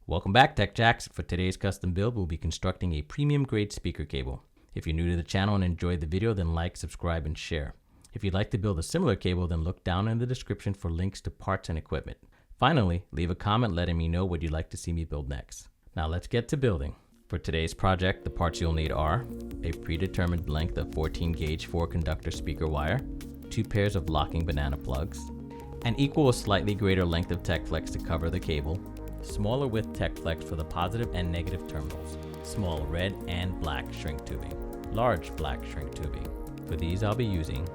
Welcome back, Tech Jacks. For today's custom build, we'll be constructing a premium grade speaker cable. If you're new to the channel and enjoyed the video, then like, subscribe, and share. If you'd like to build a similar cable, then look down in the description for links to parts and equipment. Finally, leave a comment letting me know what you'd like to see me build next. Now let's get to building. For today's project, the parts you'll need are a predetermined length of 14 gauge 4-conductor speaker wire, 2 pairs of locking banana plugs, an equal or slightly greater length of Techflex to cover the cable, smaller width Techflex for the positive and negative terminals, small red and black shrink tubing, large black shrink tubing. For these I'll be using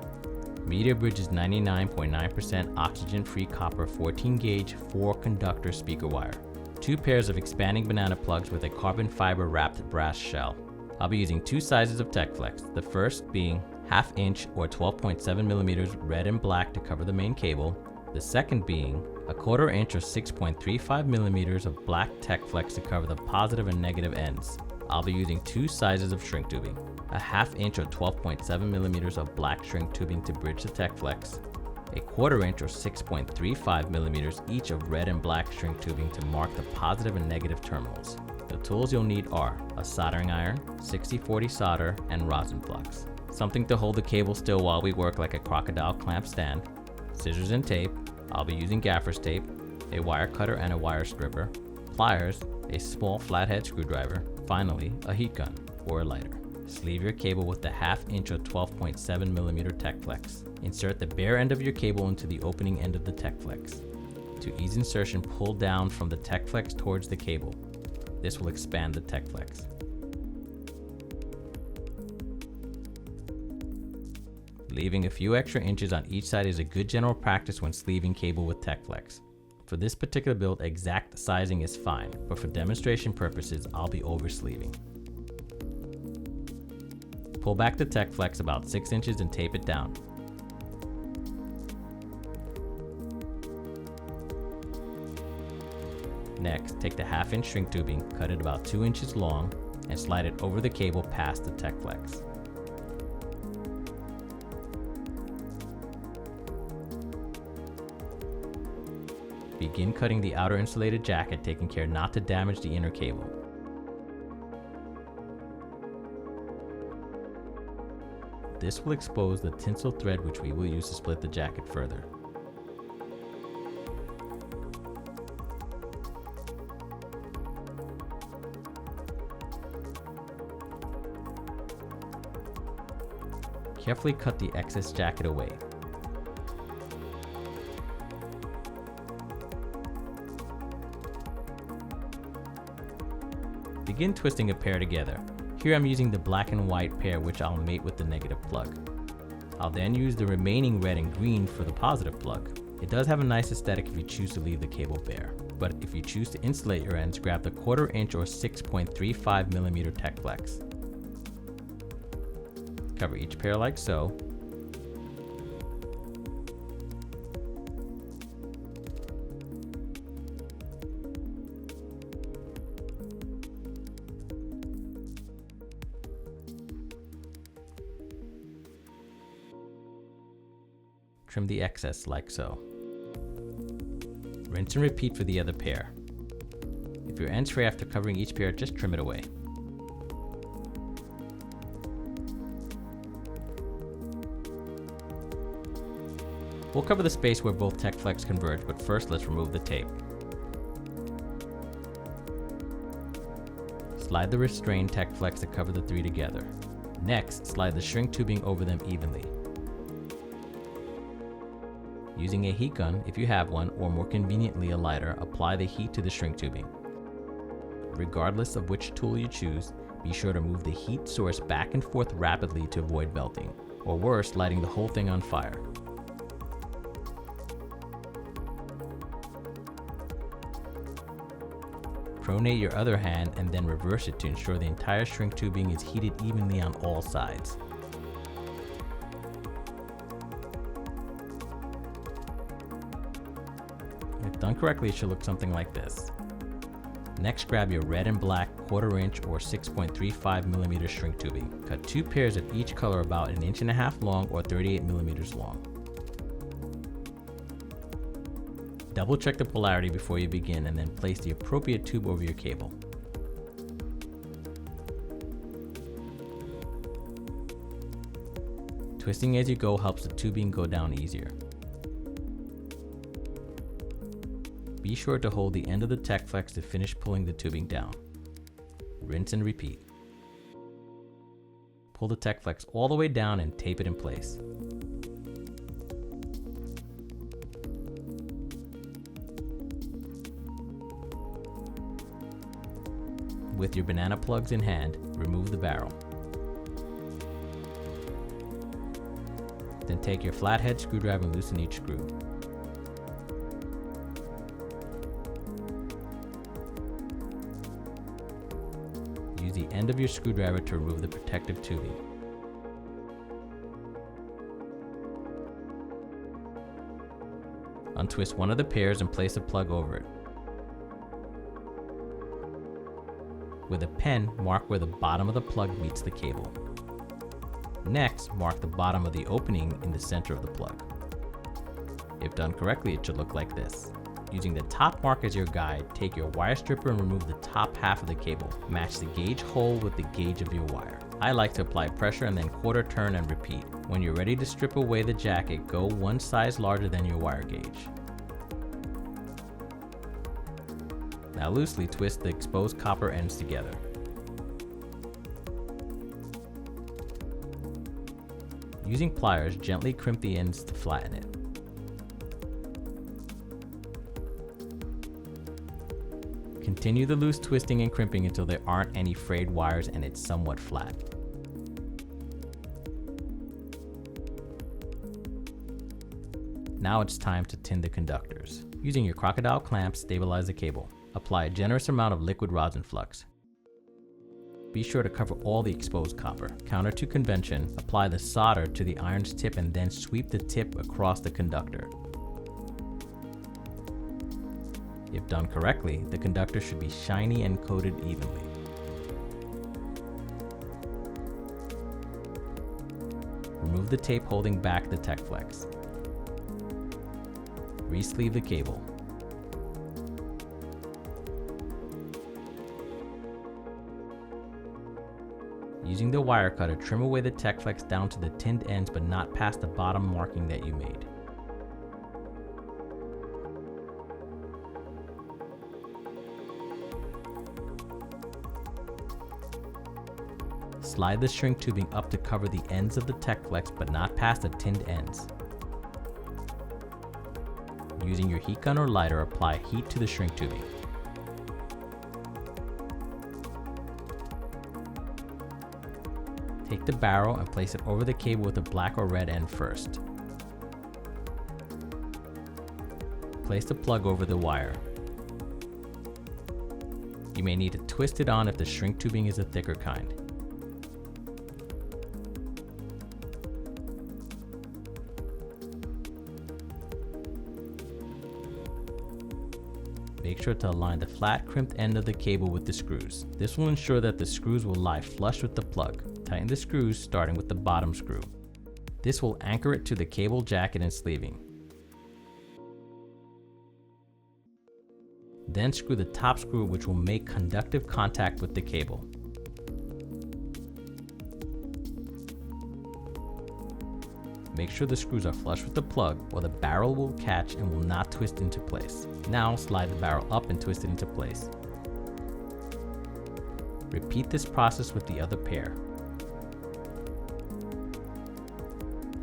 Media Bridge's 99.9% oxygen-free copper 14 gauge 4-conductor speaker wire, 2 pairs of expanding banana plugs with a carbon fiber wrapped brass shell. I'll be using 2 sizes of Techflex, the first being 1/2 inch or 12.7 millimeters red and black to cover the main cable, the second being 1/4 inch or 6.35 millimeters of black Techflex to cover the positive and negative ends. I'll be using 2 sizes of shrink tubing, 1/2 inch or 12.7 millimeters of black shrink tubing to bridge the Techflex, 1/4 inch or 6.35 millimeters each of red and black shrink tubing to mark the positive and negative terminals. The tools you'll need are a soldering iron, 60/40 solder, and rosin flux. Something to hold the cable still while we work like a crocodile clamp stand, scissors and tape. I'll be using gaffer's tape, a wire cutter and a wire stripper, pliers, a small flathead screwdriver, finally a heat gun or a lighter. Sleeve your cable with the 1/2 inch or 12.7 millimeter Techflex. Insert the bare end of your cable into the opening end of the Techflex. To ease insertion, pull down from the Techflex towards the cable. This will expand the Techflex. Leaving a few extra inches on each side is a good general practice when sleeving cable with Techflex. For this particular build, exact sizing is fine, but for demonstration purposes, I'll be over-sleeving. Pull back the Techflex about 6 inches and tape it down. Next, take the 1/2 inch shrink tubing, cut it about 2 inches long, and slide it over the cable past the Techflex. Begin cutting the outer insulated jacket, taking care not to damage the inner cable. This will expose the tinsel thread which we will use to split the jacket further. Carefully cut the excess jacket away. Begin twisting a pair together. Here I'm using the black and white pair which I'll mate with the negative plug. I'll then use the remaining red and green for the positive plug. It does have a nice aesthetic if you choose to leave the cable bare, but if you choose to insulate your ends, grab the 1/4 inch or 6.35 millimeter Techflex. Cover each pair like so. Trim the excess like so. Rinse and repeat for the other pair. If your ends fray after covering each pair, just trim it away. We'll cover the space where both Techflex converge, but first let's remove the tape. Slide the restrained Techflex to cover the 3 together. Next, slide the shrink tubing over them evenly. Using a heat gun, if you have one, or more conveniently a lighter, apply the heat to the shrink tubing. Regardless of which tool you choose, be sure to move the heat source back and forth rapidly to avoid melting, or worse, lighting the whole thing on fire. Pronate your other hand and then reverse it to ensure the entire shrink tubing is heated evenly on all sides. If done correctly, it should look something like this. Next, grab your red and black 1/4 inch or 6.35 millimeter shrink tubing. Cut 2 pairs of each color about 1.5 inches long or 38 millimeters long. Double check the polarity before you begin and then place the appropriate tube over your cable. Twisting as you go helps the tubing go down easier. Be sure to hold the end of the Techflex to finish pulling the tubing down. Rinse and repeat. Pull the Techflex all the way down and tape it in place. With your banana plugs in hand, remove the barrel. Then take your flathead screwdriver and loosen each screw. Use the end of your screwdriver to remove the protective tubing. Untwist one of the pairs and place a plug over it. With a pen, mark where the bottom of the plug meets the cable. Next, mark the bottom of the opening in the center of the plug. If done correctly, it should look like this. Using the top mark as your guide, take your wire stripper and remove the top half of the cable. Match the gauge hole with the gauge of your wire. I like to apply pressure and then quarter turn and repeat. When you're ready to strip away the jacket, go one size larger than your wire gauge. Now loosely twist the exposed copper ends together. Using pliers, gently crimp the ends to flatten it. Continue the loose twisting and crimping until there aren't any frayed wires and it's somewhat flat. Now it's time to tin the conductors. Using your Crocodile Clamp, stabilize the cable. Apply a generous amount of liquid rosin flux. Be sure to cover all the exposed copper. Counter to convention, apply the solder to the iron's tip and then sweep the tip across the conductor. If done correctly, the conductor should be shiny and coated evenly. Remove the tape holding back the Techflex. Re-sleeve the cable. Using the wire cutter, trim away the Techflex down to the tinned ends but not past the bottom marking that you made. Slide the shrink tubing up to cover the ends of the Techflex but not past the tinned ends. Using your heat gun or lighter, apply heat to the shrink tubing. Take the barrel and place it over the cable with the black or red end first. Place the plug over the wire. You may need to twist it on if the shrink tubing is a thicker kind. Make sure to align the flat crimped end of the cable with the screws. This will ensure that the screws will lie flush with the plug. Tighten the screws starting with the bottom screw. This will anchor it to the cable jacket and sleeving. Then screw the top screw, which will make conductive contact with the cable. Make sure the screws are flush with the plug or the barrel will catch and will not twist into place. Now slide the barrel up and twist it into place. Repeat this process with the other pair.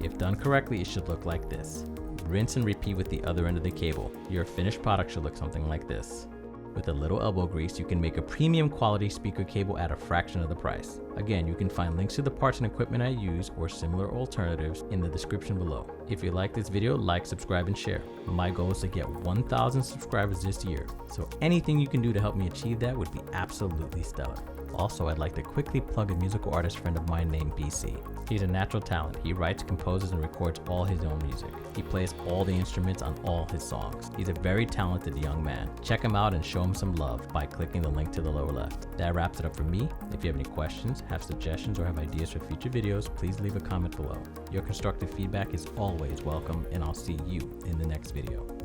If done correctly, it should look like this. Rinse and repeat with the other end of the cable. Your finished product should look something like this. With a little elbow grease, you can make a premium quality speaker cable at a fraction of the price. Again, you can find links to the parts and equipment I use or similar alternatives in the description below. If you like this video, like, subscribe, and share. My goal is to get 1,000 subscribers this year, so anything you can do to help me achieve that would be absolutely stellar. Also, I'd like to quickly plug a musical artist friend of mine named BC. He's a natural talent. He writes, composes, and records all his own music. He plays all the instruments on all his songs. He's a very talented young man. Check him out and show him some love by clicking the link to the lower left. That wraps it up for me. If you have any questions, have suggestions, or have ideas for future videos, please leave a comment below. Your constructive feedback is always welcome, and I'll see you in the next video.